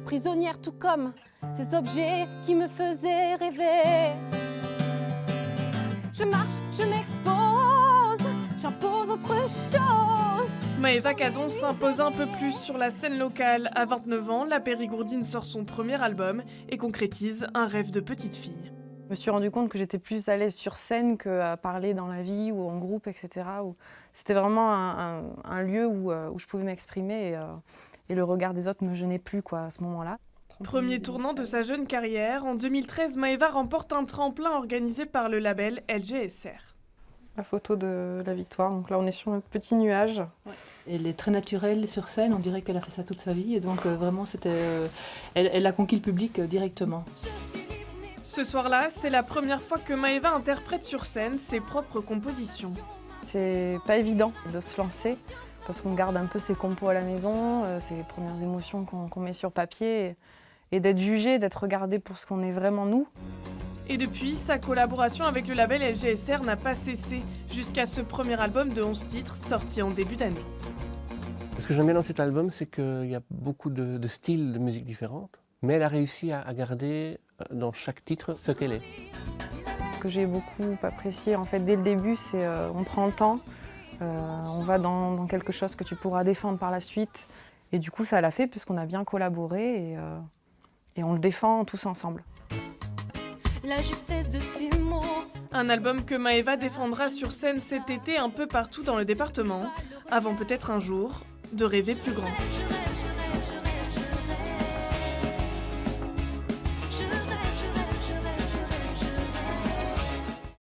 prisonnière tout comme ces objets qui me faisaient rêver. Je marche, je m'expose, j'impose autre chose. Maëva Cadon s'impose un peu plus sur la scène locale. À 29 ans, la Périgourdine sort son premier album et concrétise un rêve de petite fille. Je me suis rendu compte que j'étais plus à l'aise sur scène qu'à parler dans la vie ou en groupe, etc. C'était vraiment un lieu où je pouvais m'exprimer et le regard des autres ne me gênait plus à ce moment-là. Premier tournant de sa jeune carrière, en 2013, Maëva remporte un tremplin organisé par le label LGSR. La photo de la victoire, donc là on est sur un petit nuage. Elle est très naturelle sur scène, on dirait qu'elle a fait ça toute sa vie et donc vraiment elle a conquis le public directement. Ce soir-là, c'est la première fois que Maëva interprète sur scène ses propres compositions. C'est pas évident de se lancer parce qu'on garde un peu ses compos à la maison, ses premières émotions qu'on met sur papier et d'être jugé, d'être regardé pour ce qu'on est vraiment nous. Et depuis, sa collaboration avec le label LGSR n'a pas cessé, jusqu'à ce premier album de 11 titres sorti en début d'année. Ce que j'aime bien dans cet album, c'est qu'il y a beaucoup de styles de musique différentes, mais elle a réussi à garder dans chaque titre ce qu'elle est. Ce que j'ai beaucoup apprécié en fait dès le début, c'est on prend le temps, on va dans quelque chose que tu pourras défendre par la suite. Et du coup, ça l'a fait puisqu'on a bien collaboré et on le défend tous ensemble. La justesse de tes mots. Un album que Maëva défendra sur scène cet été un peu partout dans le département, avant peut-être un jour de rêver plus grand.